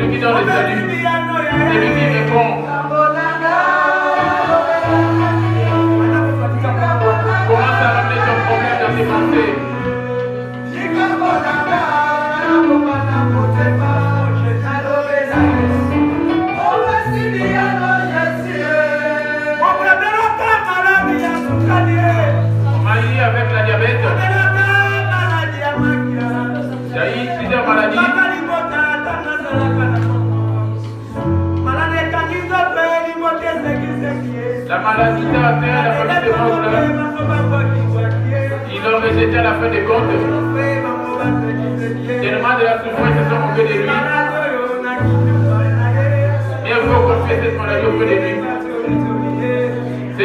lui qui donne le salut. C'est lui qui répond. Commence à ramener ton problème dans tes pensées. Maladie avec la diabète. Il y a eu plusieurs maladies. La maladie t'a atteint la famille de Mangla. Ils l'ont rejeté à la fin des comptes. Tellement de la souffrance se sont moqués de lui. Mieux vaut confier cette maladie auprès de lui. C'est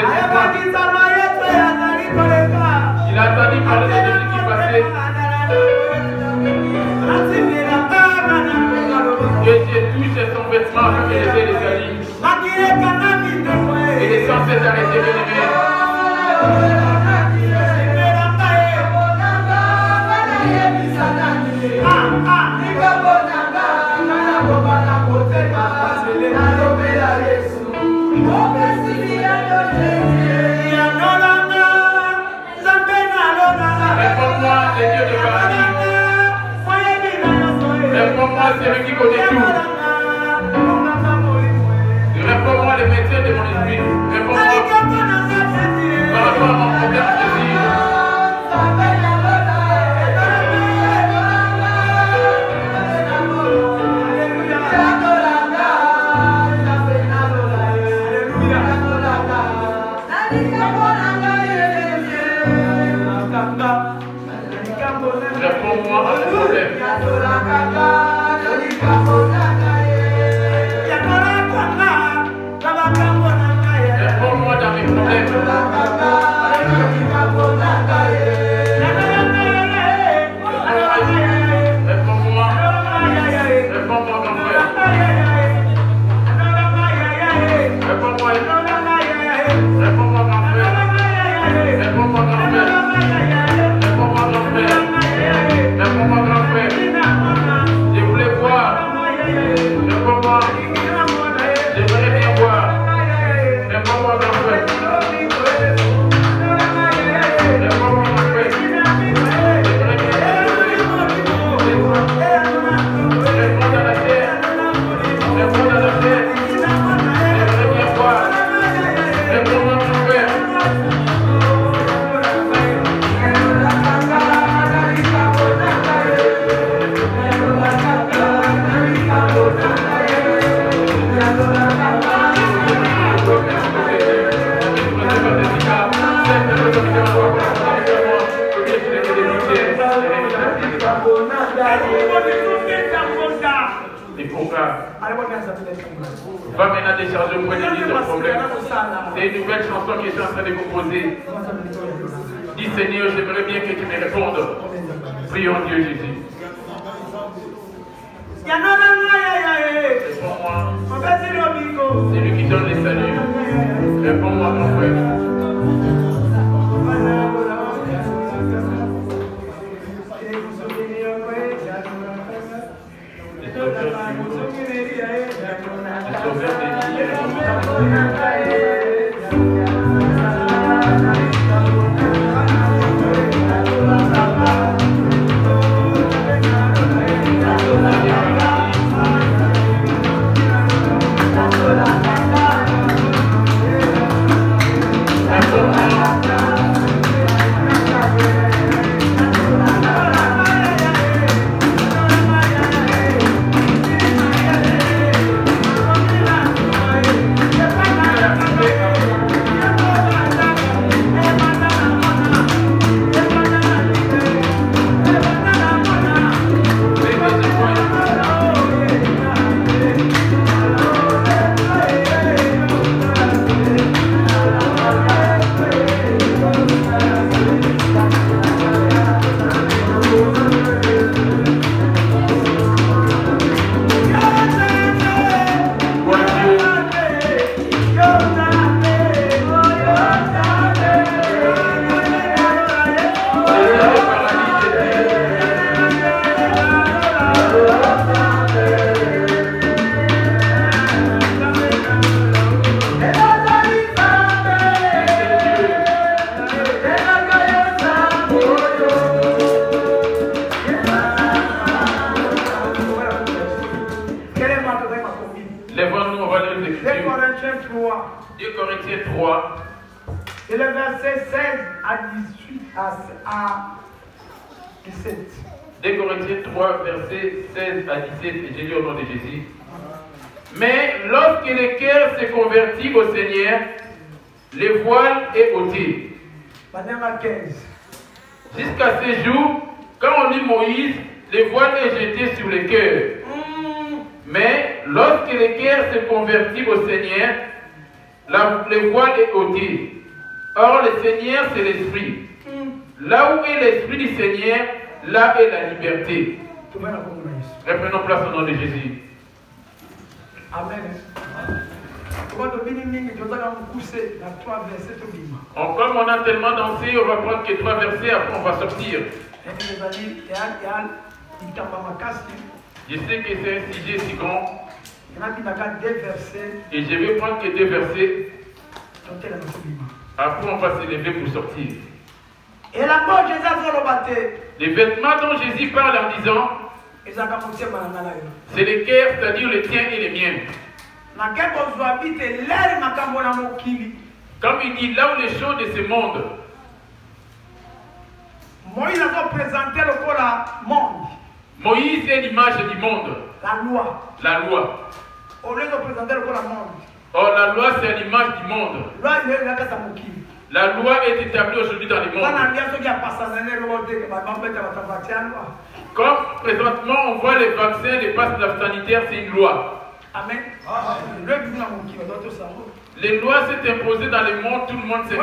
il a entendu parler de Jésus qui passait. Que Dieu touche son vêtement afin qu'il ait les salis. Il est censé s'arrêter de l'aimer. Réponds-moi, les dieux de paradis. Réponds-moi, celui qui connaît tout. Réponds-moi, les médecins de mon esprit. Réponds-moi par rapport à mon problème de vie. Réponds-moi à mon problème. Réponds-moi dans mes problèmes. Réponds-moi. Réponds-moi grand frère. Réponds-moi. Réponds-moi grand frère. Réponds-moi grand frère. Réponds-moi grand frère. Réponds-moi grand frère. Je voulais voir. Réponds-moi. J'aimerais bien voir. Réponds-moi grand frère. Réponds-moi grand frère. J'aimerais bien réponds dans la terre. Réponds dans la terre. J'aimerais bien voir. Réponds-moi grand frère. Va maintenant décharger auprès de Dieu ton problème. C'est une nouvelle chanson qui est en train de composer. Dis Seigneur, j'aimerais bien que tu me répondes. Prions Dieu Jésus. Réponds-moi. C'est lui qui donne les saluts. Réponds-moi mon frère. Lèvons-nous, on va lire les 2 Écritures. Corinthiens 3. 2 Corinthiens 3. Et le verset 16 à 18 à 17. 2 Corinthiens 3, versets 16 à 17, et j'ai lu au nom de Jésus. Mais lorsque le cœur se convertit au Seigneur, le voile est ôté. Madame 15. Jusqu'à ce jour, quand on lit Moïse, le voile est jeté sur le cœur. Mais lorsque le cœur se convertit au Seigneur, le voile est ôté. Or, le Seigneur, c'est l'Esprit. Là où est l'Esprit du Seigneur, là est la liberté. Reprenons place au nom de Jésus. Amen. Comme on a tellement dansé, on va prendre que 3 versets, après on va sortir. Je sais que c'est un sujet si grand. Et je vais prendre que 2 versets. Après on va se lever pour sortir. Et la mort Jésus. Les vêtements dont Jésus parle en disant, c'est les cœurs, c'est-à-dire les tiens et les miens. Comme il dit, là où les choses de ce monde. Moïse a présenté le monde. Moïse est l'image du monde. La loi. La loi. Au lieu de présenter le monde. Or, la loi, c'est l'image du monde. La loi est établie aujourd'hui dans le monde. Comme présentement, on voit les vaccins, les passes sanitaires, c'est une loi. Amen. Les lois s'est imposées dans le monde, tout le monde s'est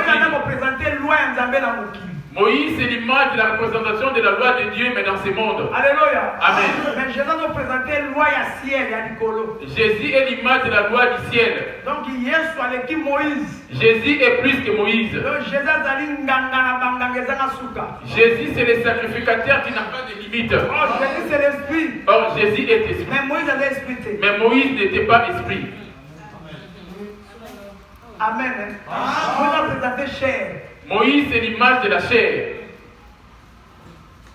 Moïse, c'est l'image de la représentation de la loi de Dieu, mais dans ce monde. Alléluia. Amen. Mais Jésus nous présentait loi à ciel et à Nicolo. Jésus est l'image de la loi du ciel. Donc, Moïse. Jésus est plus que Moïse. Jésus, c'est le sacrificateur qui n'a pas de limite. Oh, Jésus, c'est l'esprit. Or, Jésus est esprit. Mais Moïse avait esprit. Mais Moïse n'était pas esprit. Amen. Moïse a présenté chair. Moïse, c'est l'image de la chair.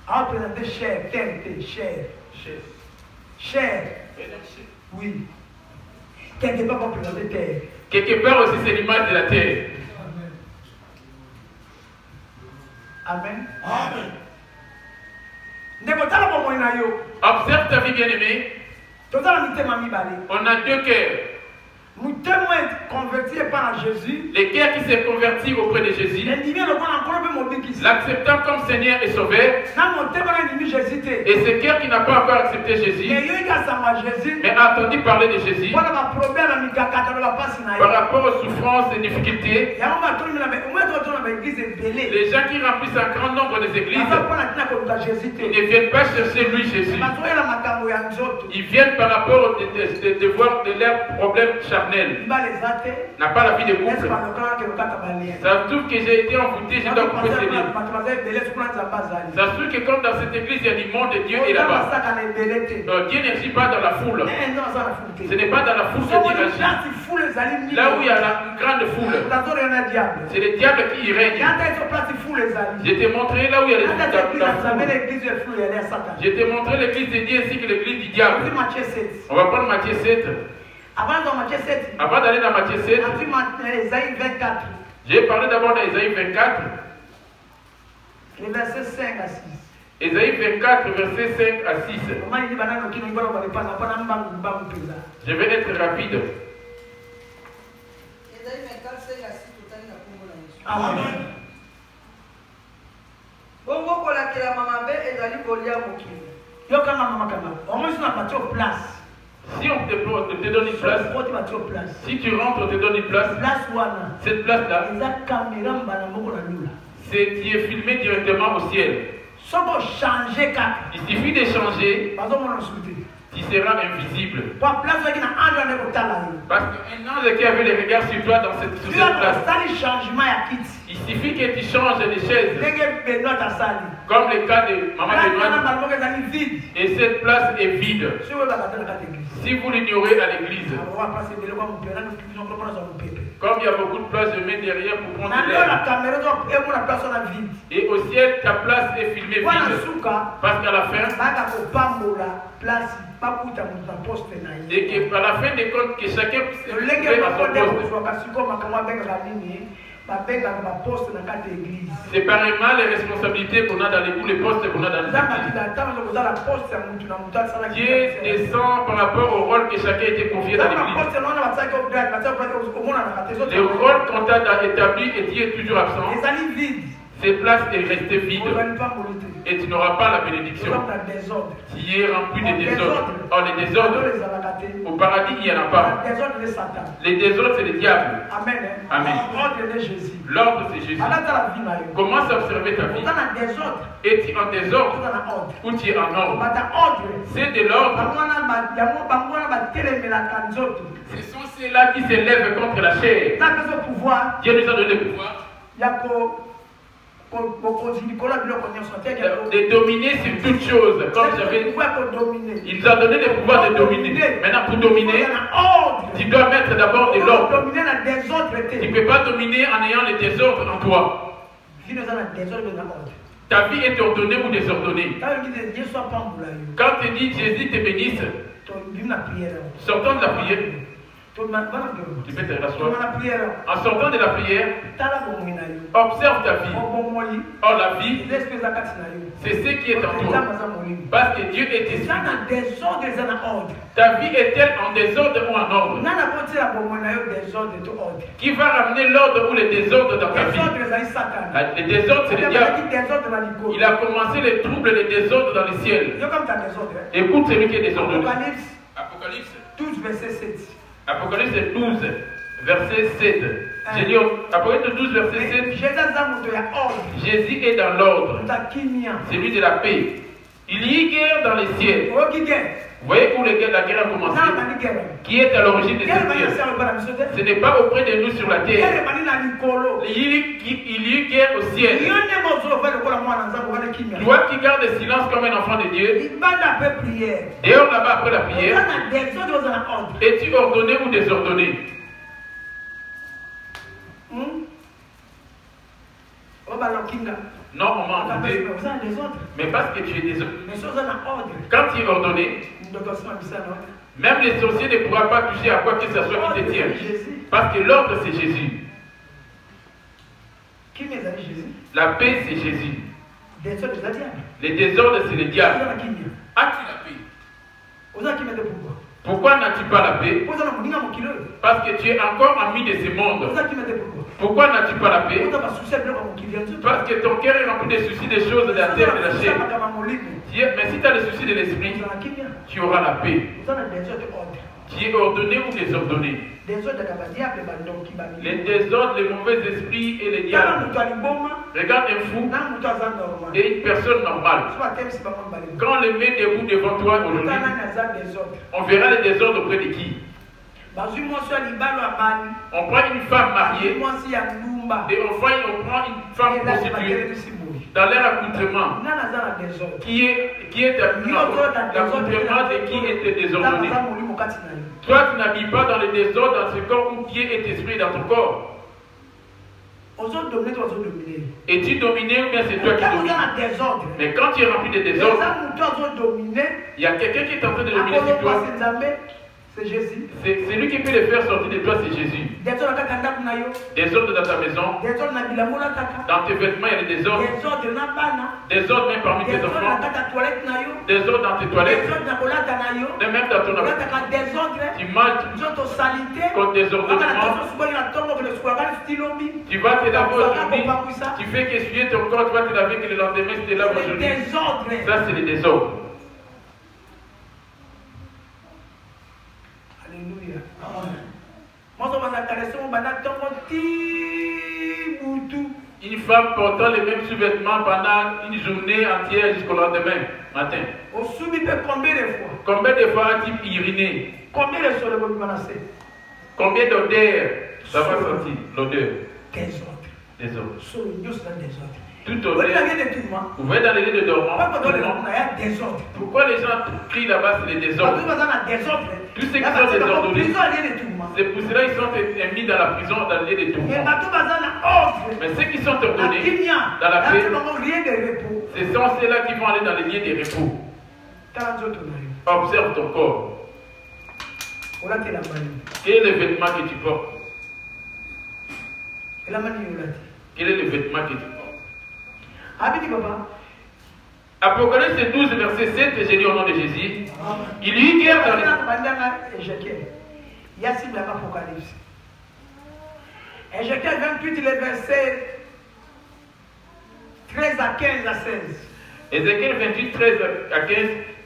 A présenté chair, chair. Chair. Oui. Quelque part, on présenter terre. Quelque part aussi, c'est l'image de la terre. Amen. Observe ta vie bien-aimée. On a 2 cœurs. Nous tellement convertis par Jésus. Les cœurs qui s'est converti auprès de Jésus, l'acceptant comme Seigneur et Sauveur, et ce cœur qui n'a pas encore accepté Jésus, mais a entendu parler de Jésus, par rapport aux souffrances et difficultés, les gens qui remplissent un grand nombre des églises, ils ne viennent pas chercher lui Jésus. Ils viennent par rapport de voir de leurs problèmes charnels. N'a pas la vie de couple. Ça se trouve que j'ai été envoûté, je dois couper ses liens. Ça se trouve que comme dans cette église, il y a du monde de Dieu et là-bas. Dieu n'agit pas dans la foule. Ce n'est pas dans la foule que Dieu agit. Là où il y a une grande foule, c'est le diable qui y règne. Je t'ai montré là où il y a les foule. Je t'ai montré l'église de Dieu ainsi que l'église du diable. On va prendre Matthieu 7. Avant d'aller dans Matthieu 7, j'ai parlé d'abord d'Ésaïe 24. Les versets 5 à 6. Ésaïe 24, versets 5 à 6. Je vais être rapide. Ésaïe 24, 5 à 6, Amen. Bongo kolakela mama be ezali kolia mokili. Yokanga mama kanga. Au moins on a pas trop place. Si on te donne une place, si tu rentres, on te donne une place. Cette place-là, tu es filmé directement au ciel. Il suffit de changer, tu seras invisible. Parce qu'un ange qui avait les regards sur toi dans sur cette place, il suffit que tu changes les chaises. Comme le cas de Maman Benoît. Et cette place est vide. Si vous l'ignorez à l'église. Comme il y a beaucoup de place, je mets derrière pour prendre l'air. Et au ciel, ta place est filmée vide. Parce qu'à la fin, et qu'à la fin des comptes, que chacun puisse trouver à son poste. Séparément les responsabilités qu'on a dans l'église, les postes qu'on a dans l'église. Dieu descend par rapport au rôle que chacun a été confié dans l'église. Le rôle qu'on t'a établi et Dieu est toujours absent. Ces places est restée vide. Et tu n'auras pas la bénédiction. Tu es rempli de désordre. Or, les désordres, au paradis, il n'y en a pas. Les désordres, c'est le diable. Amen. L'ordre, c'est Jésus. Commence à observer ta vie. Es-tu en désordre ou tu es en ordre? C'est de l'ordre. Ce sont ceux-là qui s'élèvent contre la chair. Dieu nous a donné le pouvoir de dominer sur toutes choses. Comme il nous a donné le pouvoir de dominer. Maintenant, pour dominer, tu dois mettre d'abord de l'ordre. Tu ne peux pas dominer en ayant le désordre en toi. Ta vie est ordonnée ou désordonnée. Quand tu dis Jésus te bénisse, sortons de la prière. Tu peux te rasseoir. En sortant de la prière, observe ta vie. Or, la vie, c'est ce qui est en toi. Parce que Dieu est ici. Ta vie est-elle en désordre ou en ordre? Qui va ramener l'ordre ou le désordre dans ta vie? Le désordre, c'est le diable. Il a commencé les troubles et les désordres dans le ciel. Écoute celui qui est désordonné. Apocalypse 12, verset 7. Apocalypse 12, verset 7. J'ai dit Apocalypse 12, verset 7. Jésus est dans l'ordre. C'est lui de la paix. Il y a guerre dans les ciels. Vous voyez où la guerre a commencé? Qui est à l'origine de cette guerre? Ce n'est pas auprès de nous sur la terre. Il y a guerre au ciel. Toi qui gardes silence comme un enfant de Dieu, dehors là-bas après la prière, es-tu ordonné ou désordonné? Non, on m'a entendu. Mais parce que tu es désordonné. Quand tu es ordonné, même les sorciers ne pourront pas toucher à quoi que ce soit qui te tient. Parce que l'ordre, c'est Jésus. La paix, c'est Jésus. Les désordres, c'est le diable. As-tu la paix? Pourquoi n'as-tu pas la paix? Parce que tu es encore ami de ce monde. Pourquoi n'as-tu pas la paix? Parce que ton cœur est rempli de soucis des choses de la terre et de la chair. Mais si tu as le souci de l'esprit, tu auras la paix. Tu es ordonné ou désordonné? Les désordres, les mauvais esprits et les diables. Regarde un fou et une personne normale. Quand on les met debout devant toi aujourd'hui, on verra les désordres auprès de qui? On prend une femme mariée et on prend une femme prostituée dans leur accoutrement qui est l'accoutrement de qui était désordonné. Toi, tu n'habilles pas dans le désordre dans ce corps où Dieu est esprit dans ton corps. Es-tu dominé ou bien c'est toi qui domines? Mais quand tu es rempli de désordre, il y a quelqu'un qui est en train de dominer sur toi. C'est Jésus. C'est lui qui peut les faire sortir de toi, c'est Jésus. Désordre dans ta maison. Dans tes vêtements, il y a des désordres. Désordre même parmi tes enfants. Désordre dans tes toilettes. Et même dans ton appart. Tu manges contre désordonnement. Tu vas te laver aujourd'hui. Tu fais qu'essuyer ton corps, tu vas te laver que le lendemain, tu te laves aujourd'hui. Ça, c'est le désordre. Alléluia. Une femme portant les mêmes sous-vêtements pendant une journée entière jusqu'au lendemain matin. Combien de fois a-t-il uriné? Combien d'odeurs ça va sentir? L'odeur. Désordre. Désordre. Tout au lieu. Vous voyez dans les lieux de dormant. Pourquoi les gens crient là-bas, c'est les désordres? Tous ceux qui sont désordonnés, c'est pour cela qu'ils sont mis dans la prison, dans le lieu de tourment. Mais ceux qui sont ordonnés dans la paix, ce sont ceux-là qui vont aller dans les lieux de repos. Observe ton corps. Quel est le vêtement que tu portes? Quel est le vêtement que tu portes? Apocalypse 12, verset 7, j'ai dit au nom de Jésus. Il y eut guerre dans les... Ézéchiel 28, les versets 13 à 15 à 16. Ézéchiel 28, 13 à 15.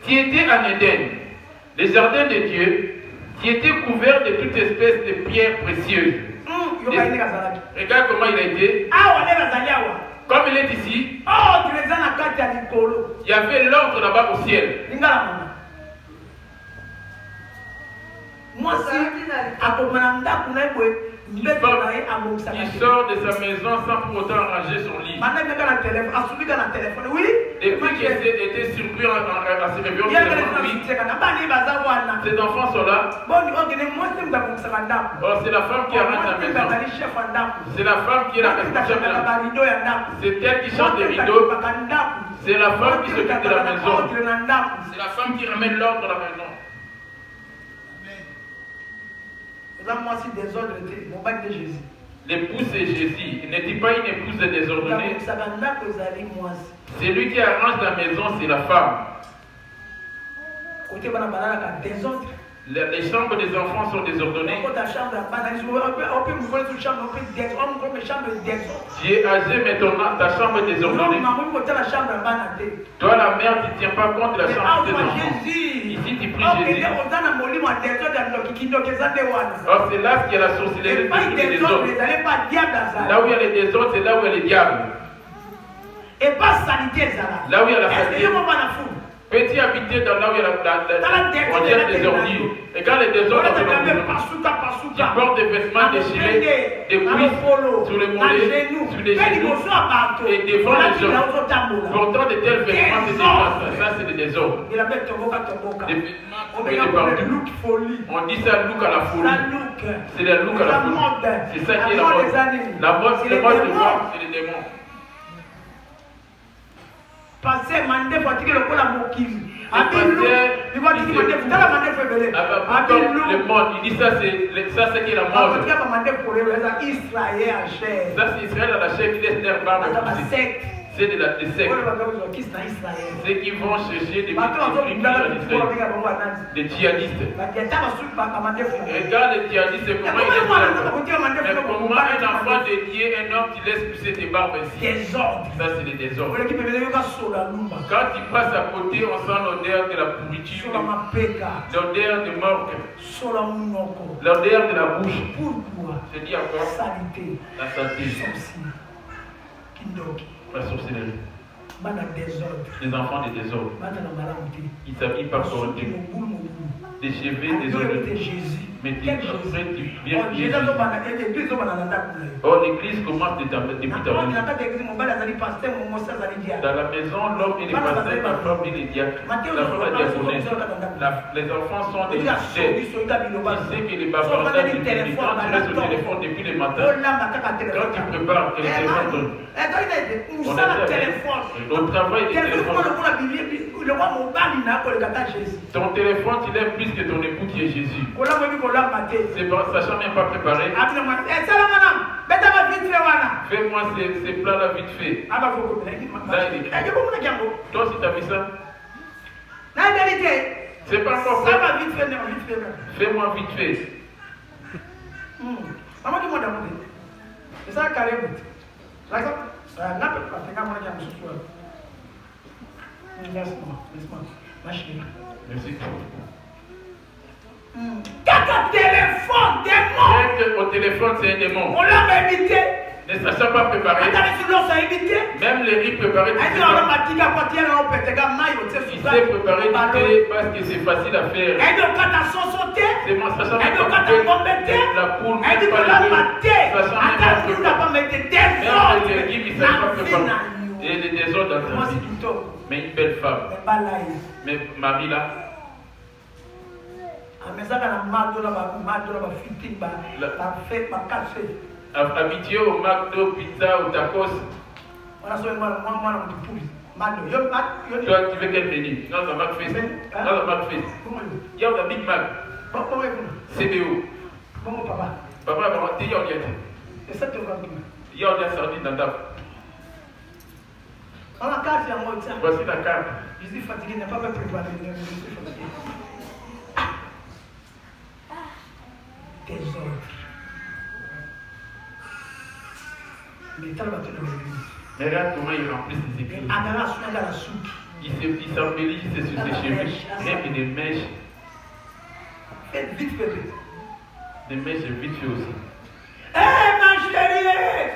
Tu étais en Éden, les jardins de Dieu, qui était couvert de toute espèce de pierres précieuses. Regarde comment il a été. Comme il est ici, il y avait l'ordre là-bas au ciel. Il sort de sa maison sans pour autant ranger son lit. Depuis qu'il était surpris à se réveiller au téléphone, ces enfants sont là. Oh, c'est la femme qui arrête la maison. C'est la femme qui est la responsable de la maison. C'est elle qui change des rideaux. C'est la femme qui s'occupe de la maison. C'est la femme qui ramène l'ordre à la maison. L'épouse c'est Jésus. N'est-il pas une épouse désordonnée? C'est lui qui arrange la maison, c'est la femme. Les chambres des enfants sont désordonnées. Tu es âgé maintenant, ta chambre est désordonnée. Toi la mère, tu ne tiens pas compte de la chambre des enfants. Ici tu pries Jésus. Oh, c'est là qu'il y a la sorcellerie des désordres. Là où il y a les désordres, c'est là où il y a les diables. Là où il y a la saleté. Peux-tu habiter dans là où il y a des ordures? Et quand les désordres sont tu portes des vêtements déchirés, des cuisses sur les mollets, sur les genoux et devant les gens. Portant de tels vêtements, c'est des ça c'est des désordres. Des vêtements partout. On dit ça look à la folie. C'est le look à la folie. C'est ça qui est la mode. La mode, c'est le mode de voir, c'est les démons. Passer mandé fatigué le col à Mokili. Le monde, il dit ça c'est qui est la mode. Ça c'est Israël à la chair qui laisse l'air barbe. C'est de la secte. Ceux qui vont chercher des djihadistes. Regarde les djihadistes, comment ils laissent. Mais comment un enfant dédié, un homme qui laisse pousser tes barbes ainsi. Ça c'est des désordres. Quand tu passes à côté, on sent l'odeur de la pourriture, l'odeur de mort, l'odeur de la bouche. Je dis encore la saleté. La sorcellerie. Les enfants des désordres. Ils s'habillent par correctement. Des cheveux désordonnés. Mais après tu viens Jésus. Oh, l'église commence depuis ta vie. Dans la maison, l'homme il est pasteur, la femme il est diacre. La femme est diaconesse. Les enfants sont des chefs. Tu sais que les bavardages du téléphone, quand tu restes au téléphone depuis le matin, quand tu prépares que les téléphones, on travaille des téléphones. Ton téléphone, tu l'aimes plus que ton époux qui est Jésus. C'est bon, sachant même pas préparé. Fais-moi ces plats-là vite fait. Là, il est écrit. Toi aussi, tu as vu ça? C'est pas encore fait. Fais-moi vite fait. C'est ça, carrément. Merci. Téléphone, démon. Au téléphone, c'est un démon. On l'a invité. Ne sachant pas préparer. Même les riz préparés. Il sait préparer du thé parce que c'est facile à faire. C'est moi, sachant pas la poule, même pas le et les désordres dans ta vie. Mais une belle femme. Mais Marie là. Habitué au McDo, pizza ou tacos. Toi, tu veux quel menu? Non, le McFest. Non, le McFest. Il y a le Big Mac. CBO. Papa, tu y a des sardines dans ta. Voici la carte. Je suis fatigué, il n'a pas me préparé. Je suis fatigué. Tes ordres. Mais t'as le bateau de l'église. Mais regarde comment il remplit ses écrits. Il s'embellit sur ses cheveux. Même des mèches. Faites vite, bébé. Des mèches vite fait aussi. Hé, ma chérie!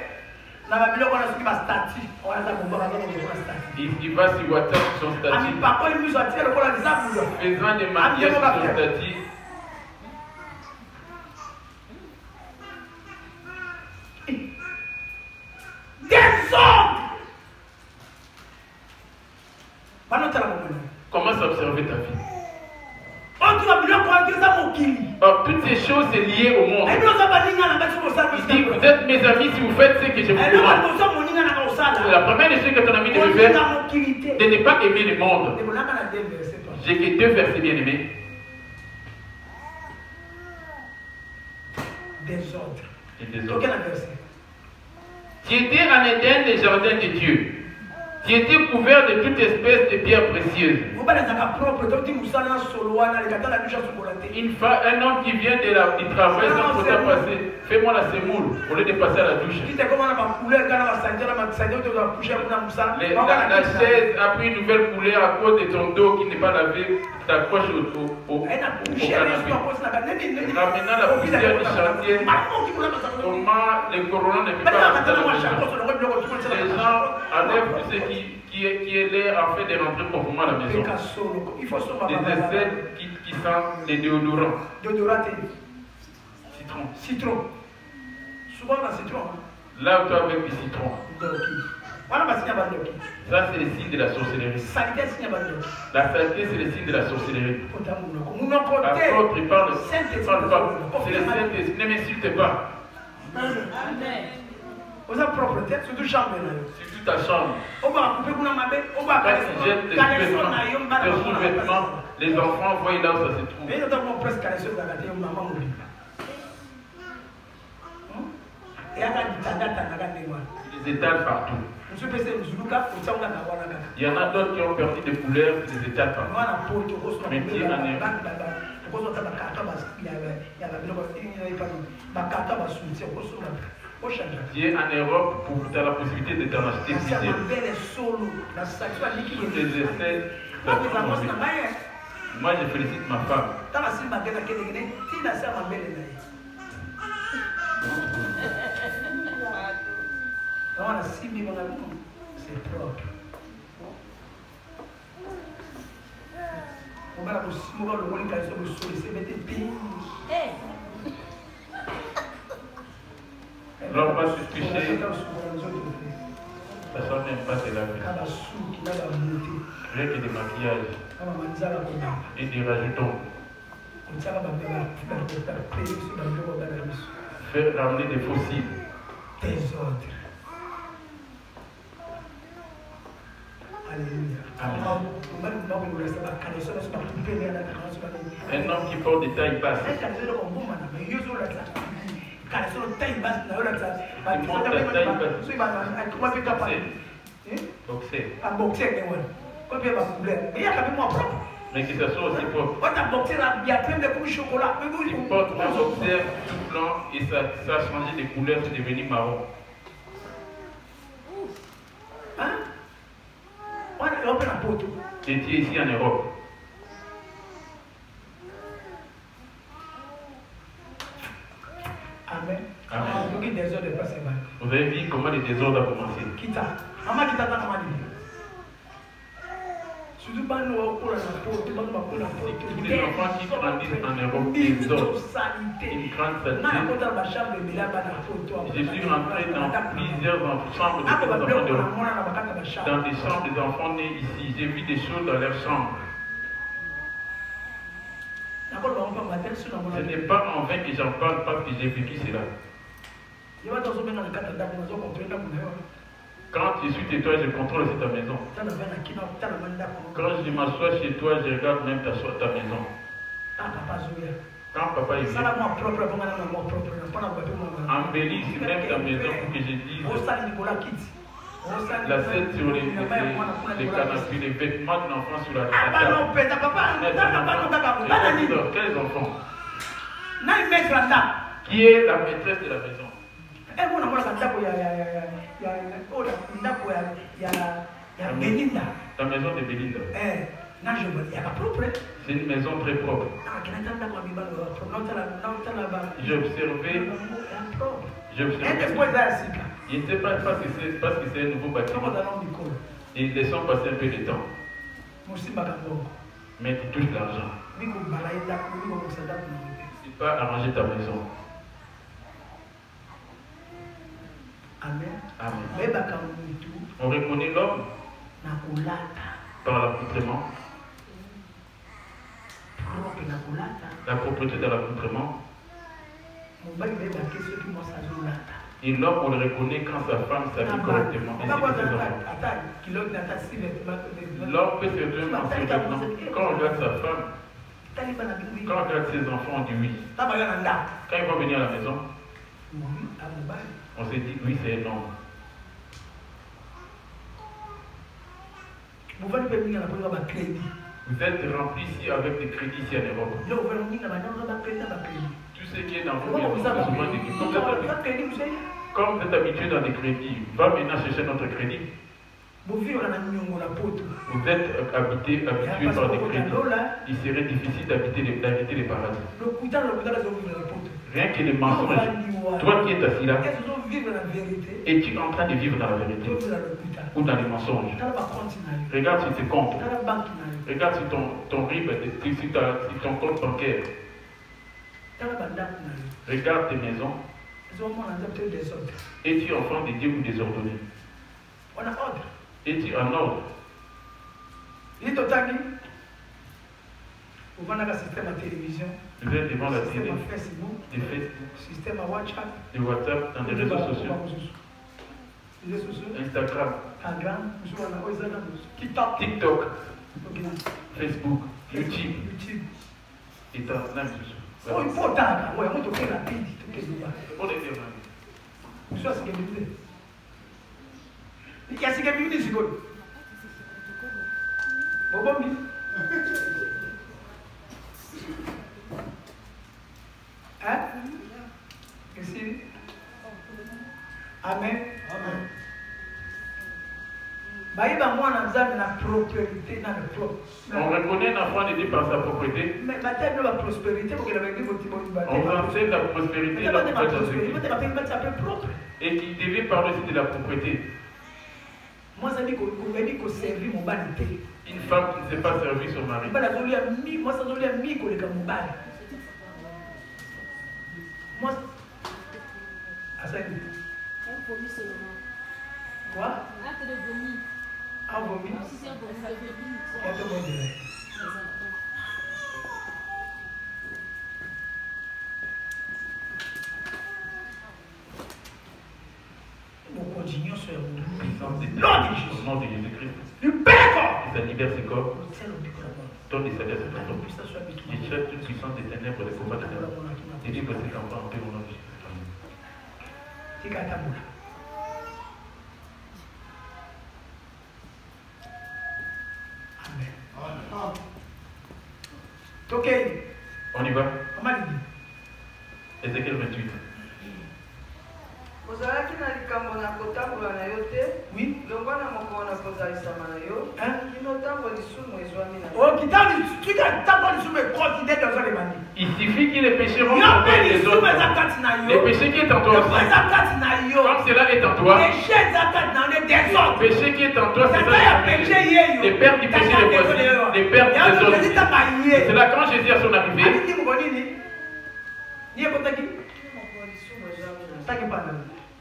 Il va sur WhatsApp son statut. Faisant des mariages sur son statut. Comment s'observer ta vie? Or, toutes ces choses sont liées au monde. Il dit, vous êtes mes amis si vous faites ce que je vous demande. La première des choses que ton ami devait faire, de ne pas aimer le monde. J'ai que 2 versets bien aimés. Désordre. Tu étais en Éden, le jardin de Dieu. Tu étais couvert de toute espèce de pierres précieuses. Un homme qui vient du travail, fais-moi la semoule au lieu de passer à la douche. La chaise a pris une nouvelle couleur à cause de ton dos qui n'est pas lavé, t'accroches au canapé. Ramenant la poussière du chantier, comment le corona ne peut pas rester dans la maison. Les gens enlèvent tout ce qui est l'air en fait de rentrer proprement à la maison. Des aisselles qui sentent les déodorants. Citron. Souvent la citron. Lave-toi avec du citron. Ça, c'est le signe de la sorcellerie. La saleté, c'est le signe de la sorcellerie. L'apôtre, il parle pas. C'est le Saint-Esprit. Ne m'insulte pas. Vous avez propreté, surtout chambre. Surtout ta chambre. Quand tu jettes tes sous-vêtements, les enfants voient là où ça se trouve. Ils les étalent partout. Il y en a d'autres qui ont perdu des couleurs, ils les étalent partout. Mais qui en est. Dieu en Europe pour tu as la possibilité de t'en acheter plusieurs. Toutes les essais. Moi je félicite ma femme. C'est propre. L'homme va se coucher. La soeur n'aime pas se laver. Rien que des maquillages et des rajoutons. Faire ramener des fossiles. Désordre. Alléluia. Un homme qui porte des tailles basses. Il monte la taille basse. Mais que ça soit aussi propre. Il porte un boxer tout blanc et ça a changé de couleur, c'est devenu marron. Et tu es ici en Europe. Amen. Amen. Vous avez vu comment les désordres ont commencé. Tous les enfants qui grandissent en Europe, ils ont une grande saleté. Je suis rentré dans plusieurs chambres de enfants d'Europe. Dans des chambres des enfants nés ici, j'ai vu des choses dans leurs chambres. Ce n'est pas en vain que j'en parle parce que j'ai vécu cela. Quand je suis chez toi, je contrôle aussi ta maison. Quand je m'assois chez toi, je regarde même ta maison. Quand papa est venu, embellis même ta maison pour que je dise la scène sur les canapés, les vêtements de l'enfant sur la table. Quels enfants? Qui est la maîtresse de la maison? La maison de Belinda. C'est une maison très propre. J'ai observé. Je ne sais pas parce que c'est un nouveau bâtiment. Ils laissent passer un peu de temps. Mais tu touches l'argent. Tu ne peux pas arranger ta maison. Amen. Amen. On reconnaît l'homme par l'accoutrement. La propreté de l'accoutrement. Et l'homme, on le reconnaît quand sa femme s'habille correctement. L'homme peut se dire quand on regarde sa femme, quand on regarde ses enfants, on dit oui. Quand ils vont venir à la maison, on s'est dit oui, c'est un homme. Vous êtes remplis ici avec des crédits ici en Europe. Tout ce qui est dans vos maisons, c'est souvent des crédits. Comme vous êtes habitué dans des crédits, va maintenant chercher notre crédit. Vous êtes habitué par des crédits. Il serait difficile d'habiter les paradis. Rien que les mensonges. Toi qui es assis là, es-tu en train de vivre dans la vérité ou dans les mensonges? Regarde sur tes comptes. Regarde sur ton RIB, sur ton compte bancaire. Regarde tes maisons. Es-tu enfant de Dieu ou désordonné? Es-tu en ordre? Vous avez un système à télévision, vous êtes devant la télé, Facebook, système à WhatsApp, de WhatsApp, dans les réseaux sociaux, Instagram, TikTok, Facebook, YouTube. Et dans la même chose. Oh, il faut attendre. Ouais, on te fait rapide. On est bien. Vous savez ce que je veux dire. Il y a ce que je veux dire. Bon, hein? Merci. Amen. Amen. On reconnaît un enfant de Dieu par sa propriété. On enseigne la prospérité et qui devait parler aussi de la propriété. Une femme qui ne sait pas servir son mari. Quoi? Acte de vomi. Ah, vomi? Si c'est un vomi, c'est un vomi. Nous continuons sur le nom de Jésus-Christ. Du Père! Et ça libère ses corps. Donne des salaires à cet enfant. Il chasse toute puissance des ténèbres, des combats de ténèbres. Et livre cet enfant en paix au nom de Jésus. Ok. On y va. Comment il dit? Ézéchiel 28. Ozalaki na likambo na kotambola na yo te Oui. Il suffit que les péchés rentrent dans les autres. Les péchés qui est en toi aussi. Comme cela est en toi. Le péché qui est en toi, c'est ça. Les pères du péché les voici. Les pères des autres. C'est là quand Jésus a son arrivée.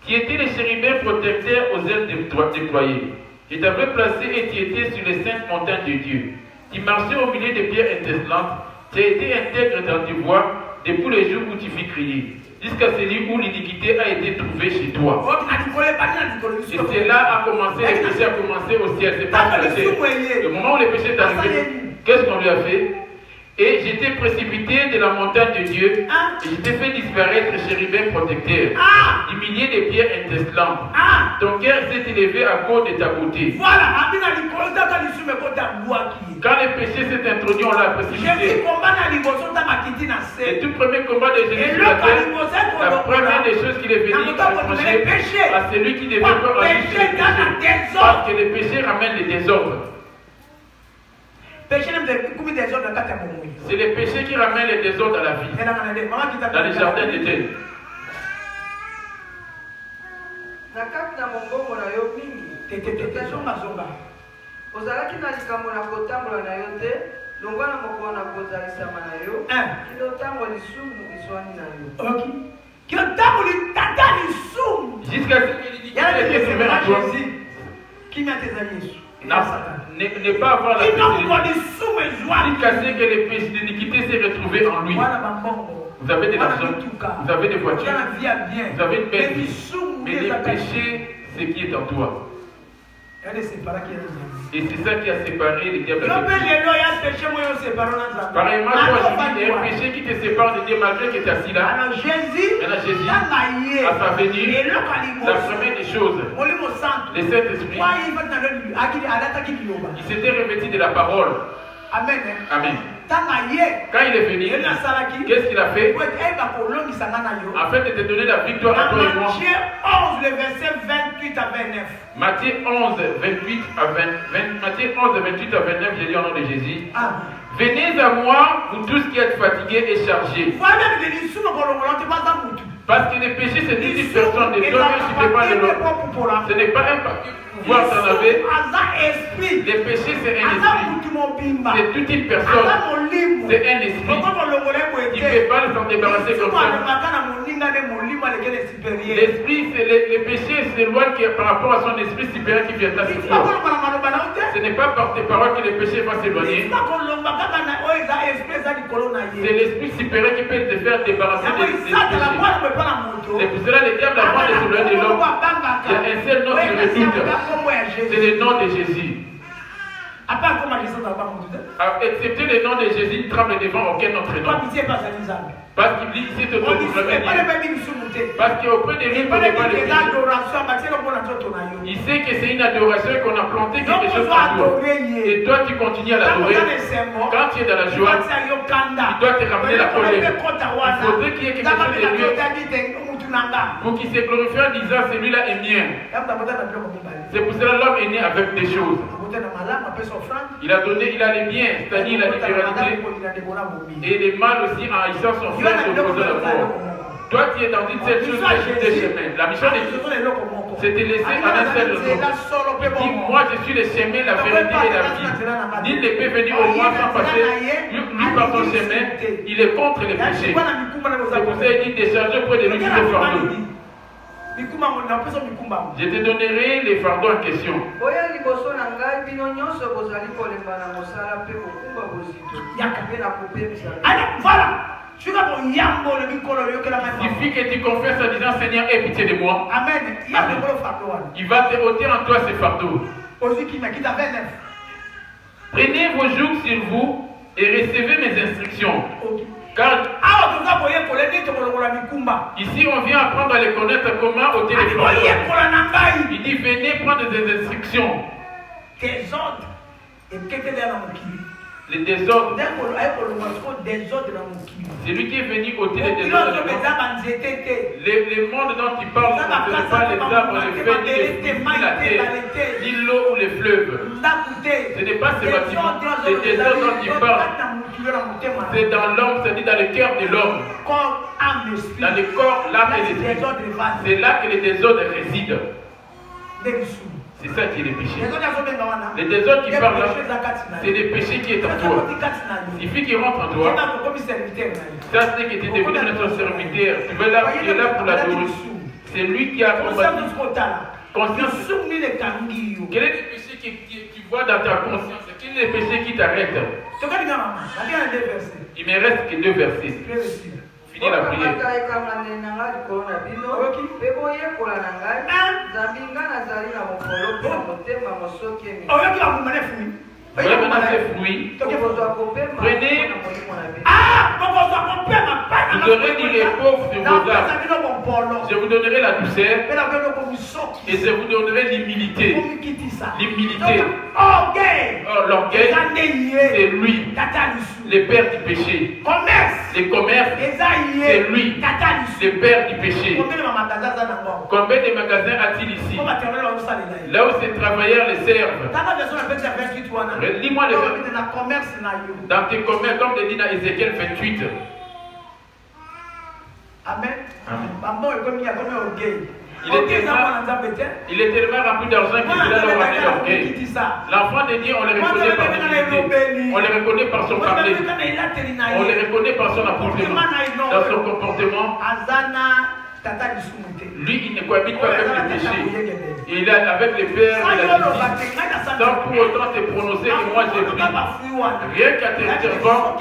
Qui était les chérubins protecteurs aux ailes déployées. Je t'avais placé et tu étais sur les saintes montagnes de Dieu. Tu marchais au milieu des pierres étincelantes. Tu as été intègre dans tes voies depuis les jours où tu fis crier, jusqu'à celui où l'iniquité a été trouvée chez toi. Et c'est là a commencé, les péchés ont commencé au ciel. C'est pas passé. Le moment où les péchés sont arrivés, qu'est-ce qu'on lui a fait? Et j'étais précipité de la montagne de Dieu, et je t'ai fait disparaître chérubin protecteur, du milieu des pierres incestueuses. Ton cœur s'est élevé à cause de ta beauté. Voilà. Quand le péché s'est introduit, on l'a précipité. Le tout premier combat de Jésus sur la terre, la première des choses qu'il est venu reprocher à celui qui devait faire agir sur le péché. Parce que le péché ramène le désordre. C'est le péché qui ramène le désordre à la vie. Dans les jardins d'Éden. Jusqu'à ce qu'il y ait des trouvé en toi. Qui m'a tes amis? Ne pas avoir la péché. Jusqu'à ce que l'iniquité s'est retrouvée en lui. Vous avez de l'argent, vous avez des voitures, vous avez une belle vie. Mais les péchés, c'est qui est en toi. Et c'est ça qui a séparé les diables. Pareillement, toi, il y a un péché qui te sépare de Dieu malgré que tu es assis là. Alors Jésus, à sa venue, la première des choses, le Saint-Esprit, il s'était revêtu de la parole. Amen. Amen. Quand il est venu, qu'est-ce qu'il a fait? Afin de te donner la victoire à toi et moi. Matthieu 11, le verset 28 à 29. Matthieu 11, 28 à 29, j'ai dit au nom de Jésus. Venez à moi, vous tous qui êtes fatigués et chargés. Parce que les péchés, c'est une personne de toi-même, tu ne fais pas de l'autre. Ce n'est pas un pouvoir t'en avez. Les péchés, c'est un esprit. C'est toute une personne. C'est un esprit. Il ne peut pas s'en débarrasser comme ça. L'esprit, c'est les péchés s'éloignent par rapport à son esprit supérieur qui vient t'assister. Ce n'est pas par tes paroles que les péchés vont s'éloigner. C'est l'esprit supérieur qui peut te faire débarrasser des péchés. C'est pour cela que le diable avant de s'éloigner de l'homme, il y a un seul nom qui redoute. C'est le nom de Jésus. Excepté le nom de Jésus, il tremble devant aucun autre nom. Parce qu'il dit ici te trouve. Parce qu'auprès de lui, on n'est pas le péché. Il sait que c'est une adoration qu'on a planté quelque chose en toi. Et toi, tu continues à l'adorer. Quand tu es dans la joie, il doit te ramener la colère. Il faudrait qu'il y ait quelque chose de lui pour qu'il se glorifie en disant celui-là est mien. C'est pour cela que l'homme est né avec des choses. Il a donné, il a les biens, c'est-à-dire la libéralité, et les mal aussi en haïssant son frère et opposant la mort. Toi, tu es dans une seule chose, des chemins. La mission de Dieu, c'est de laisser à un seul nom. Il dit, moi je suis le chemin, la vérité et la vie. Nul ne peut venir au moins sans passer. Lui par son chemin, il est contre les péchés. C'est pour ça qu'il dit, décharger auprès de lui tous les fardeaux. Je te donnerai les fardeaux en question. Voilà. Il suffit que tu confesses en disant Seigneur, aie pitié de moi. Amen. Il va te ôter en toi ces fardeaux. Prenez vos jougs sur vous et recevez mes instructions. Car ici on vient apprendre à les connaître comment ôter les fardeaux. Il dit venez prendre des instructions. Tes ordres et Les désordres. C'est lui qui est venu ôter les désordres. Les mondes dont il parle, ce ne sont pas les arbres, les feuilles, ni la terre, ni l'eau ou les fleuves. Ce n'est pas ces bâtiments. Les désordres dont il parle, c'est dans l'homme, c'est-à-dire dans le cœur de l'homme. Dans le corps, l'âme et l'esprit. C'est là que les désordres résident. C'est ça qui est le péché. Les désordres qui parlent là, c'est le péché qui est en toi. Il suffit qu'il rentre en toi. Ça, c'est que tu es devenu notre serviteur. Tu es là pour l'adorer. C'est lui qui a combattu. Conscience. Quel est le péché que tu vois dans ta conscience? Quel est le péché qui t'arrête? Il me reste que 2 versets. Finis la prière. Voyez maintenant ces fruits. Prenez. Vous aurez du repos sur vos âmes. Je vous donnerai la douceur. Et je vous donnerai l'humilité. L'humilité. L'orgueil, c'est lui. Le père du péché. Les commerces, c'est lui. Le père du péché. Combien de magasins a-t-il ici? Là où ces travailleurs les servent. Lis-moi les versets. Dans tes commerces, comme le dit dans Ézéchiel 28. Amen. Il est tellement rempli d'argent qu'il a ramené l'orgueil. L'enfant de Dieu, on le reconnaît par l'humilité. On le reconnaît par son parler. On le reconnaît par son appartement. Dans son comportement. Lui, il ne cohabite pas avec le péché. Il est avec les pères et la justice. Sans pour autant te prononcer que moi j'ai pris. Rien qu'à tes servants,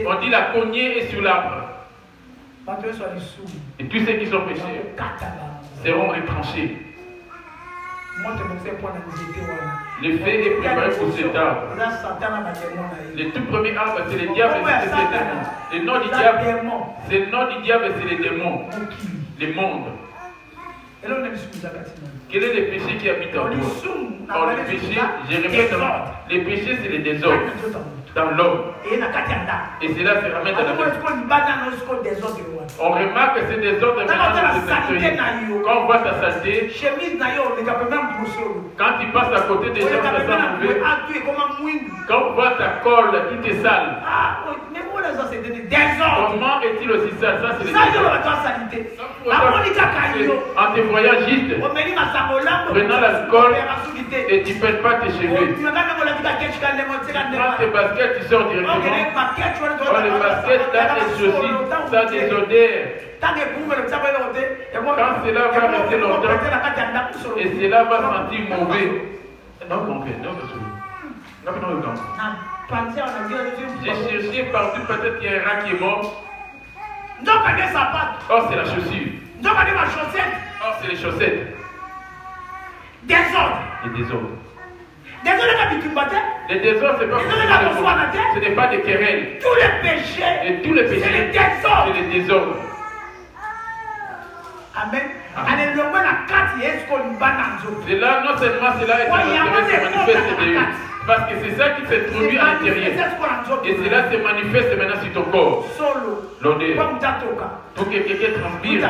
on dit la cognée est sur l'arbre. Et tous ceux qui sont péchés seront retranchés. Le fait est préparé pour cet arbre. Le tout premier arbre, c'est le diable et c'est les démons. Le nom du diable, c'est le nom du diable et c'est les démons. Les mondes. Quel est le péché qui habite en toi? Or, le péché, je répète, le péché c'est le désordre dans l'homme. Et cela se ramène à la maison. On remarque que ces désordres maintenant dans ce secteur. Quand on voit ta saleté, quand tu passes à côté des gens, ça sent mauvais. Quand on voit ta colle, tout est sale. Comment est-il aussi sale? Ça, c'est le désordre. En te voyant juste, prenant la colle et tu ne perds pas tes cheveux. Tu prends tes baskets, tu sors directement. Oh, les baskets, t'as des chaussures, t'as des odeurs. Quand cela va rester longtemps, et cela va sentir mauvais. Non, j'ai cherché partout, peut-être qu'il y a un rat qui est mort. Oh, c'est la chaussure. Oh, c'est les chaussettes. Désordre. Les désordres. Les désordres, c'est pas ce n'est pas des querelles. Tous les péchés. Et tous les péchés, c'est les désordres. Amen. C'est là, non seulement cela est manifeste de Dieu, parce que c'est ça qui se produit à l'intérieur. Et cela se manifeste maintenant sur ton corps. L'odeur. Pour que quelqu'un transpire,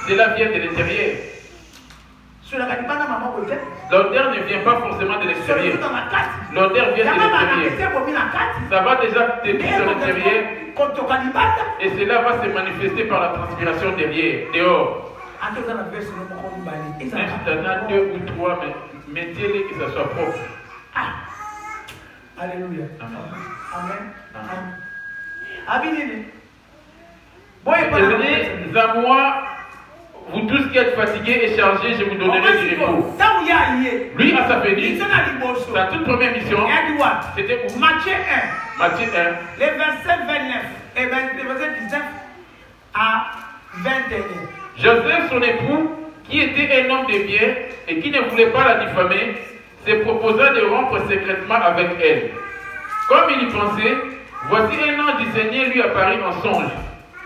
cela vient de l'intérieur. L'odeur ne vient pas forcément de l'extérieur. L'odeur vient de l'intérieur. Ça va déjà te sur l'intérieur. Et cela va se manifester par la transpiration derrière, dehors. Même si tu en as 2 ou 3, mais mettez-les que ça soit propre. Alléluia. Amen. Amen. Venez à moi, vous tous qui êtes fatigués et chargés, je vous donnerai du repos. Lui, à sa venue, sa toute première mission, c'était pour Matthieu 1. Matthieu 1. Les versets 29 et les versets 19 à 21. Joseph, son époux, qui était un homme de bien et qui ne voulait pas la diffamer, se proposa de rompre secrètement avec elle. Comme il y pensait, voici un ange du Seigneur lui apparut en songe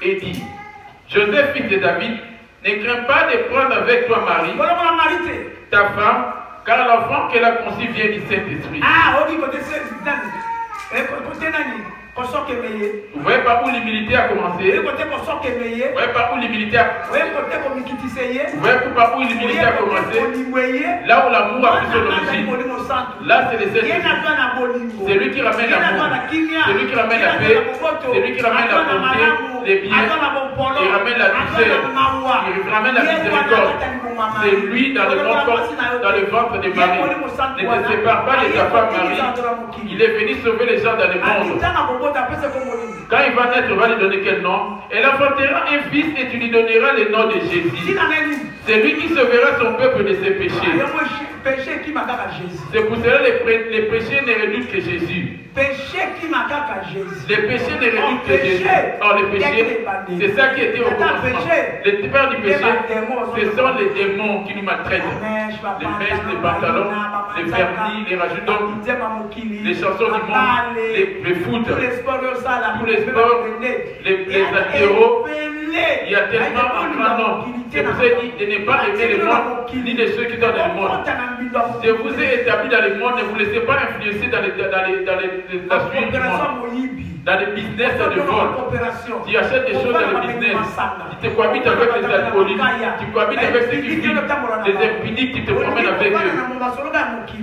et dit: Joseph, fils de David, ne crains pas de prendre avec toi Marie, ta femme, car l'enfant qu'elle a conçu vient du Saint-Esprit. Vous voyez par où l'humilité a commencé? Vous voyez par où l'humilité a commencé? Vous voyez par où l'humilité a commencé? Là où l'amour a pris son origine. Là, c'est les esprits. C'est lui qui ramène l'amour. C'est lui qui ramène la paix. C'est lui qui ramène la bonté, les biens. Il ramène la douceur. Il ramène la miséricorde. C'est lui dans le ventre de Marie. Ne te sépare pas de ta femme Marie. Il est venu sauver les gens dans le monde. Quand il va naître, on va lui donner quel nom? Elle enfantera un fils et tu lui donneras le nom de Jésus. C'est lui qui sauvera son peuple de ses péchés. C'est pour cela que les péchés ne redoutent que Jésus. Les péchés ne redoutent que Jésus. Or, les péchés, c'est ça qui était au commencement. Les pères du péché, ce sont les démons qui nous maltraitent. Les mèches, les pantalons, les vernis, les rajoutons, les chansons du monde, les foot, tous les sports, les altéros. Il y a tellement un grand nombre. C'est pour ça qu'il dit de ne pas aimer le monde, ni de ceux qui sont dans le monde. Je vous ai établi dans le monde, ne vous laissez pas influencer dans la suite du monde. Dans le business de vol. Tu achètes des choses dans le business. Tu te cohabites avec les alcooliques. Tu cohabites avec ceux qui fument. Les impudiques, tu te promènes avec eux.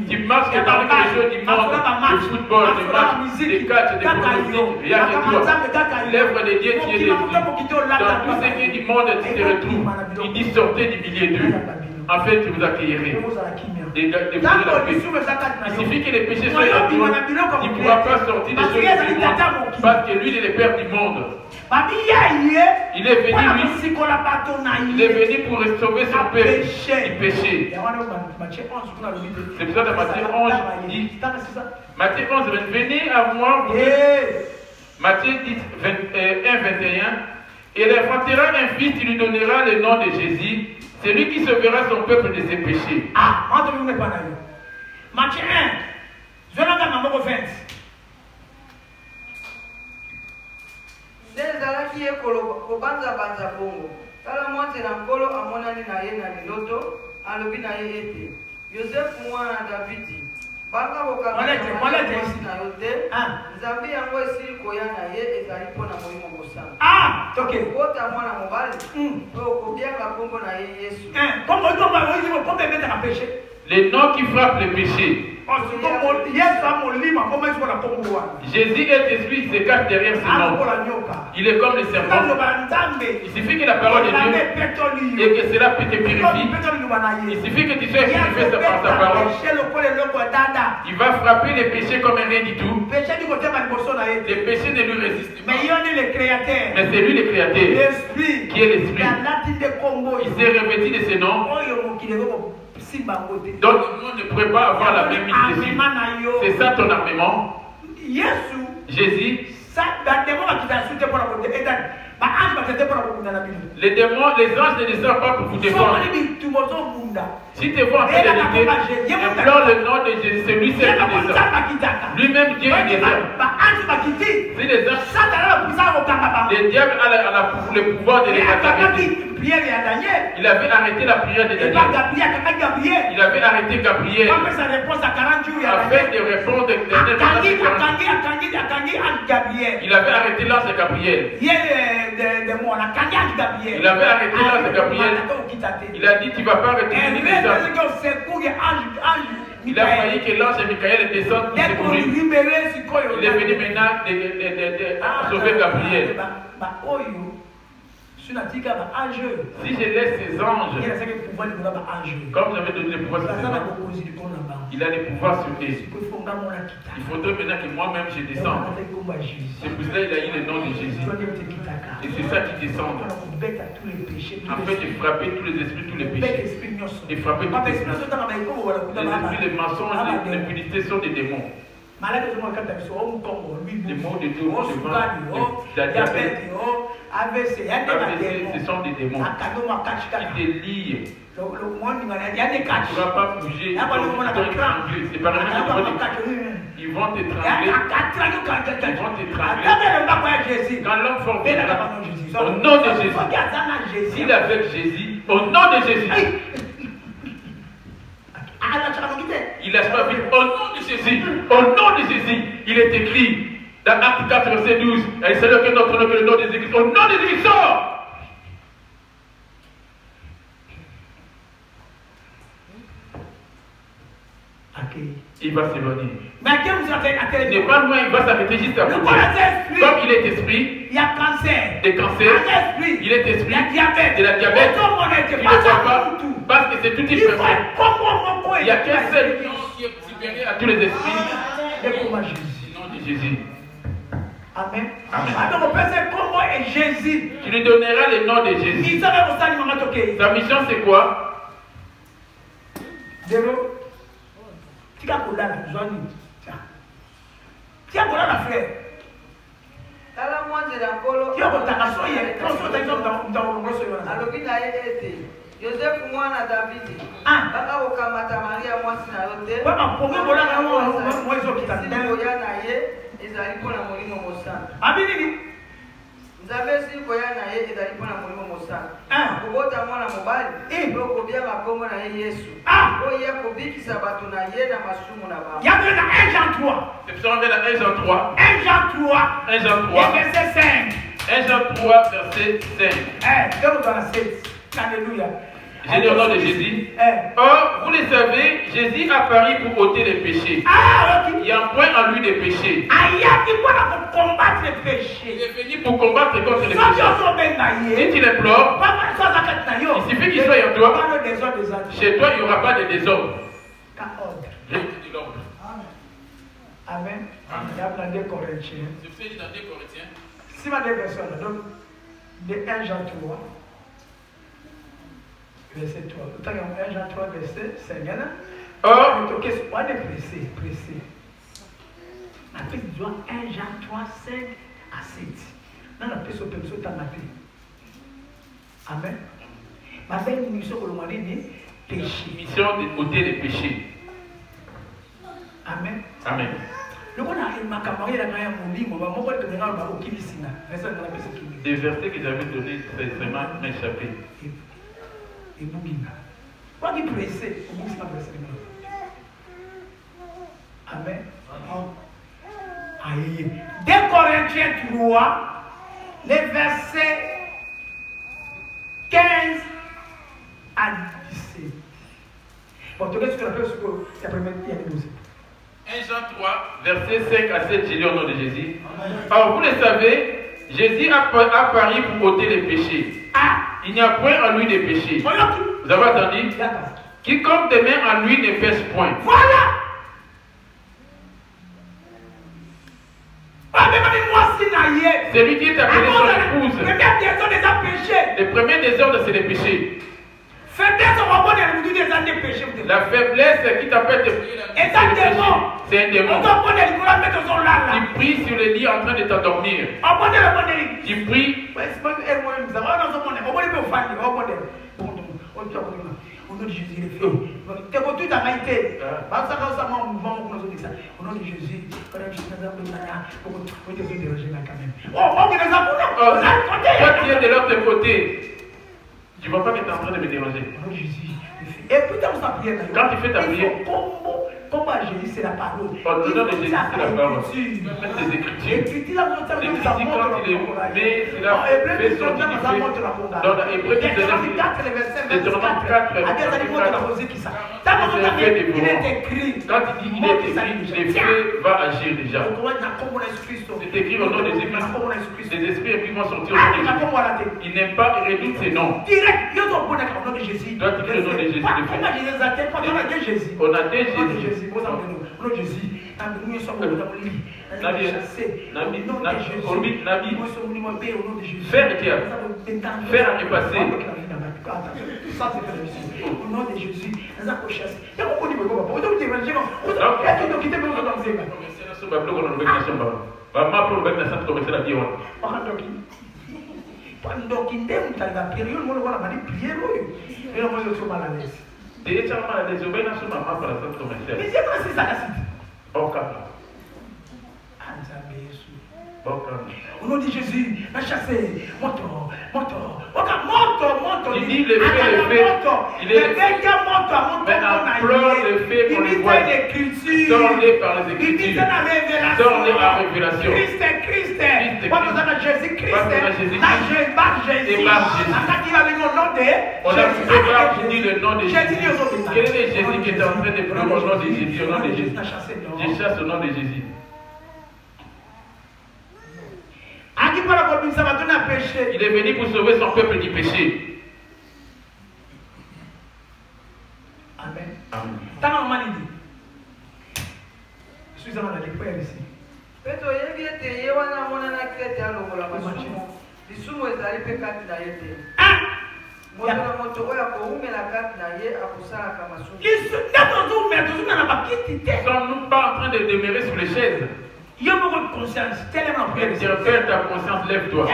Tu marches dans les choses du monde. Le football, les matchs, les catchs, des pronostics. Rien que toi. L'œuvre de Dieu qui est des dans tout ce qui est du monde, tu te retrouves. Il dit sortez du milieu d'eux. En fait, tu vous accueillerez. Il suffit que les péchés soient abandonnés. Tu ne pourras pas sortir des choses du monde. Parce que lui, il est le Père du monde. Il est venu, lui. Il est venu pour sauver son peuple du péché. C'est pour ça que dans Matthieu 11, il dit Matthieu 11, venez à moi. Matthieu 10, 1, 21. Et il enfantera un fils, il lui donnera le nom de Jésus. C'est lui qui sauvera son peuple de ses péchés. Matthieu 1. Je vais dans ma offense. Nezalaki ye kobanza bongo. Tala mwasi na nkolo amonani na ye na liloto, alobi na ye ete. Joseph mwana Davidi. Banga bokamana na yote. Nzambi yango esili koya na ye ezali pona molimo mosamba. Okay. Kota mwana mobali. Kobianga kombo na ye Yesu. Comment on va comment mettre à péché? Les noms qui frappent le péché. Jésus est esprit, il se cache derrière ce nom. Il est comme le serpent. Il suffit que la parole de Dieu et que cela peut te purifier. Il suffit que tu sois purifié par sa parole. Il va frapper les péchés comme rien du tout. Les péchés ne lui résistent pas. Mais c'est lui le créateur qui est l'esprit. Il s'est revêtu de ce nom. Donc le monde ne pourrait pas avoir la même mise dessus. C'est ça ton armement. Jésus. Les démons, les anges ne descendent pas pour vous défendre. Si tu vois en train de lutter, implore le nom de Jésus, c'est lui seul qui descend. Lui-même Dieu il descend. Si les anges, le diable a le pouvoir de les attaquer. Il avait arrêté la prière de Daniel. Il avait arrêté Gabriel. Afin de répondre il avait arrêté l'ange de Gabriel. Il avait arrêté l'ange de Gabriel. Il a dit tu ne vas pas retourner les gens. Il a failli que l'ange de Michael descende pour secourir. Il est venu maintenant sauver Gabriel. Si je laisse ces anges, comme j'avais donné le pouvoir sur ces anges, il a le pouvoir sur eux. Il faudrait maintenant que moi-même je descende. C'est pour cela qu'il a eu le nom de Jésus. Et c'est ça qui descend. En fait, de frapper tous les esprits, tous les péchés. De frapper tous les esprits. Les esprits, les mensonges, les impudités sont des démons. Les mots de Dieu, la diabète, ce sont des démons qui te lient. Tu ne pourras pas bouger, ils vont t'étrangler. C'est par exemple ils vont t'étrangler. Quand l'homme fort viendra, au nom de Jésus, s'il est avec Jésus, au nom de Jésus, il lâche pas vite. Au nom de Jésus, au nom de Jésus, il est écrit dans Acte 4, verset 12, et c'est là que notre nom, que le nom des églises, au nom des églises sort. Il va s'éloigner. Mais à quel vous êtes? Il n'est pas loin, il va s'arrêter juste à côté. Comme il est esprit, il y a cancer. Des cancers, il est esprit, il y a diabète. De la diabète, il ne voit pas, parce que c'est tout une personne. Il n'y a qu'un seul nom qui est supérieur à tous les esprits. Et comment Jésus? Le nom de Jésus. Amen. Amen. Alors, on peut dire comment est Jésus. Tu lui donneras le nom de Jésus. Sa mission, c'est quoi? Zéro. Tu as collé la zone. Tu as collé la frère. Tu as collé la soeur. Joseph mwana David. Baka okamata Maria mwasi na yote. Baba ponga bolanga mwezo kitanda. Boya na ye ezali pona molimo mosana. Abinini. Nzambe si boya na ye ezali pona molimo mosana. Kobota mwana mobali. Loko bia makombo na ye Yesu. Oya kobikisa bato na ye na masumu na ba. Ya dans 1 Jean 3. C'est dans 1 Jean 3. 1 Jean 3. 1 Jean 3. Verset 5. 1 Jean 3 verset 5. Donc dans la 7. Alléluia. J'ai dit au nom de Jésus. Or, vous le savez, Jésus a apparu pour ôter les péchés. Il y a un point en lui des péchés. Il est venu pour combattre contre les péchés. Si tu les pleures, il suffit qu'il soit en toi. Chez toi, il n'y aura pas de désordre. J'ai dit l'ordre. Amen. Il y a dans 2 Corinthiens. C'est dit dans 2 Corinthiens. Si ma version, donc, de 1 Jean 3. Verset 3. Autant qu'il y a 1 Jean 3, verset 5. Or, on est pressé. Après, il doit 1 Jean 3, 5 à 7. Dans la personne, tu as maté. Amen. Ma belle mission pour le mari dit péché. Mission de ôter les péchés. Amen. Amen. Le monde a une macabre, il a gagné mon livre, mais moi, je vais au Kilisina. Des versets que j'avais donnés, c'est vraiment échappé. Et Bougina. Pas du pressé, au bout de pressé. Amen. Aïe. 2 Corinthiens 3, les versets 15 à 17. Bon, tu regardes ce qu'on appelle ce que c'est la première qui a déposé. 1 Jean 3, versets 5 à 7, j'ai lu au nom de Jésus. Alors, vous le savez, Jésus a apparu pour ôter les péchés. Il n'y a point en lui de péché. Vous avez entendu? Quiconque te met en lui ne pêche point. Voilà! C'est lui qui est appelé son épouse. Le premier désordre, c'est le péché. La faiblesse qui t'appelle de prier, c'est un démon. Tu pries sur le lit en train de t'endormir. Tu pries. Au nom de Jésus, il est fait. Tu as tout à maïté. Au nom de Jésus, quand tu es de l'autre côté, tu ne vas pas être en train de me déranger. Au nom de Jésus, et puis dans sa prière, quand tu fais ta prière, comment Jésus, c'est la parole. Au nom de Jésus, c'est la parole. Tu mets des écritures. L'écriture, quand il est mais cela fait son dignifié. Dans Hébreu 4, Deutéronome 4, il est écrit. Quand il dit il est écrit, le feu va agir déjà. C'est écrit au nom de Jésus. Les esprits et puis vont sortir au nom de Jésus. Il n'aime pas et réduit ses noms. Direct, il y a au nom de Jésus. Toi, tu dis le nom de Jésus. On a des Jésus. Faire et faire. Faire et passer. Ça, c'est au nom de Jésus. Au nom de Jésus, la chasser, monte. Il dit les faits, il est maintenant pleure les faits pour les voir. Sors-les par les Écritures. Sors-les à révélation. Christ. Quand on a Jésus-Christ, et par Jésus. On a fait voir Jésus le nom de Jésus. Quel est Jésus qui est en train de pleurer au nom de Jésus, au nom de Jésus? Je chasse au nom de Jésus. Il est venu pour sauver son peuple du péché. Amen. Amen. Je suis dans la lecture ici. Sommes-nous pas en train de demeurer sur les chaises? Interpelle ta conscience, lève-toi.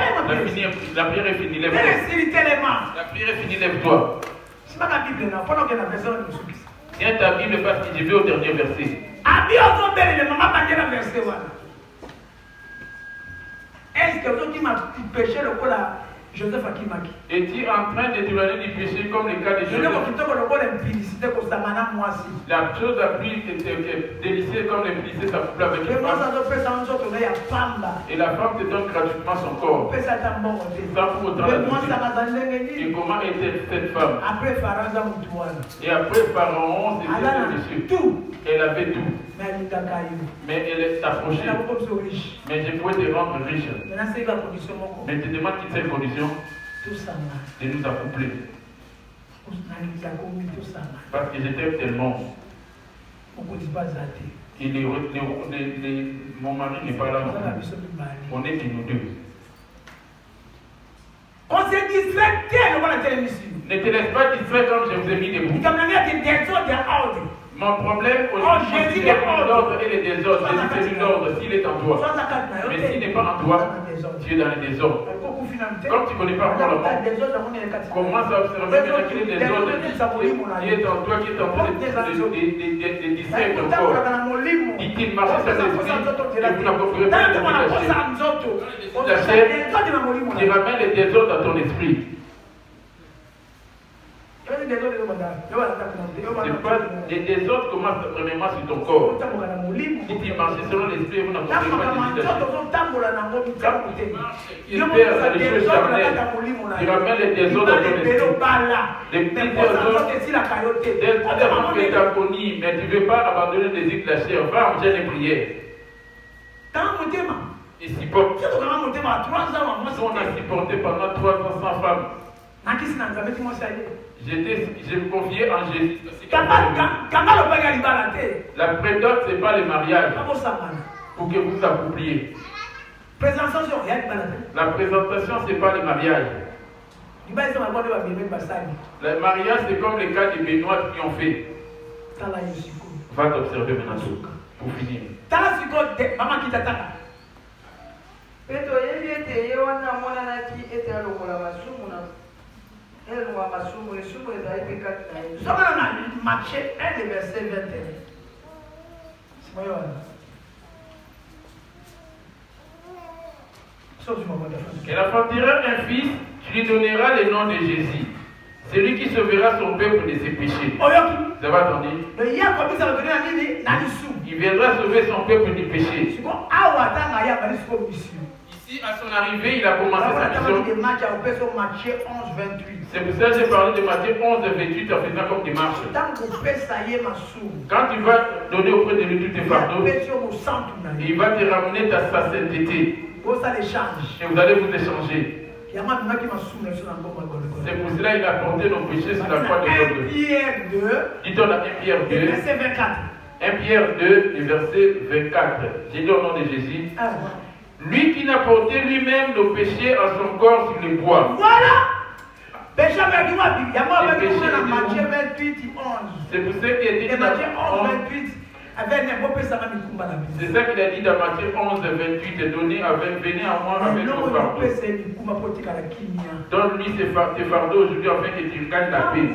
La prière est finie, lève-toi. La prière est finie, lève-toi. Tiens ta Bible parce que je vais au dernier verset. Est-ce que vous qui m'a péché le coup là, Joseph Akimaki? Es-tu en train de t'éloigner du péché comme le cas de Joseph? La chose la plus délicieuse comme l'impudicité, ça couple avec une femme. Et la femme te donne gratuitement son corps. Sans pour autant la toucher. Et comment était cette femme? Et après Pharaon, c'était dessus. Elle avait tout. Mais elle s'approchait. Mais je pouvais te rendre riche. Mais tu demandes qu'une seule condition de nous accoupler. Parce que je t'aime tellement. Et mon mari n'est pas là. On est que nous deux. On s'est distrait. Ne te laisse pas distraire comme je vous ai mis debout. Mon problème aujourd'hui, c'est l'ordre et les désordres. Jésus, c'est l'ordre s'il est en toi. Mais s'il n'est pas en toi, tu es dans les désordres. Comme tu ne connais pas encore le monde, commence à observer quel est les désordres qui est en toi, qui est en train de distraire ton corps. Dit-il, marchez sur l'esprit, et vous n'accompagnerez pas de la chair. Tu ramènes les désordres dans ton esprit. Les désordres commencent premièrement sur ton corps. Si tu marches selon l'esprit, vous n'avez pas de méditation. Quand tu perds dans les choses charnelles, tu ramènes les désordres dans ton esprit. Les petits désordres, des désordres que tu as connus, mais tu ne veux pas abandonner les désir de la chair. Va en jeûne et prière. Et supporte. On a supporté pendant 3 ans sans femme. Je me confiais en Jésus. La prédote, ce n'est pas le mariage. Pour que vous accoupliez. La présentation, ce n'est pas le mariage. Le mariage, c'est comme les cas des Bénois qui ont fait. Va t'observer maintenant pour finir. Verset 21. Elle enfantera un fils, tu lui donneras le nom de Jésus. C'est lui qui sauvera son peuple de ses péchés. Vous avez entendu? Il viendra sauver son peuple du péché. Ici, à son arrivée, il a commencé sa mission. C'est pour ça que j'ai parlé de Matthieu 11, 28 en faisant comme démarche. Quand tu vas donner auprès de lui tous tes fardeaux, il va te ramener sa sainteté. Et vous allez vous échanger. C'est pour cela qu'il a porté nos péchés sur la croix de Golgotha. Dis-toi là, 1 Pierre 2, verset 24. 1 Pierre 2, verset 24. J'ai dit au nom de Jésus. Lui qui n'a porté lui-même nos péchés en son corps sur le bois. Voilà! C'est pour ça qu'il a dit dans Matthieu 11, 28. C'est ça qu'il a dit dans Matthieu 11, 28. Venez à moi avec vos fardeaux. Donne-lui tes fardeaux aujourd'hui afin que tu gagnes la paix.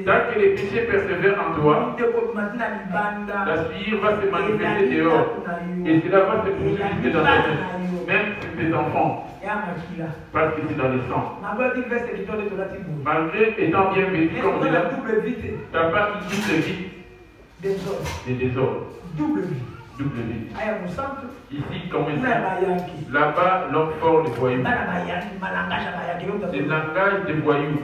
Tant que les péchés persévèrent en toi, la suie va se manifester dehors. Et cela va se poursuivre dans ta vie, même sur tes enfants. Parce que c'est dans le sang. Malgré étant bien vêtu comme cela, tu n'as pas une double vie de désordre. Double vie. Ici, comme ici. Là-bas, l'homme fort des voyous. C'est le langage des voyous.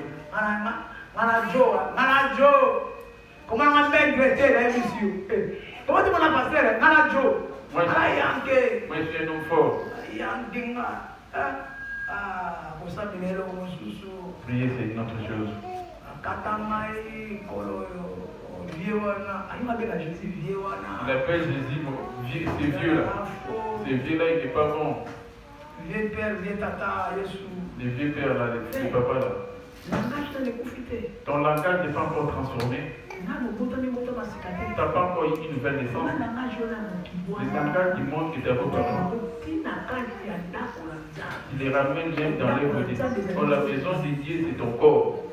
Comment on appelle monsieur? Comment tu m'as passé? Moi, je suis un homme fort. Prier, c'est une autre chose. Il appelle Jésus, ces vieux-là. Ces vieux-là, il n'est pas bon. Vieux père, vieux tata, les vieux pères là, les vieux papas là. Ton langage n'est pas encore transformé. Tu n'as pas encore eu une nouvelle naissance. Le langage qui montre que tu as beaucoup de il les ramène même dans l'œuvre de Dieu. La maison de Dieu, c'est ton corps.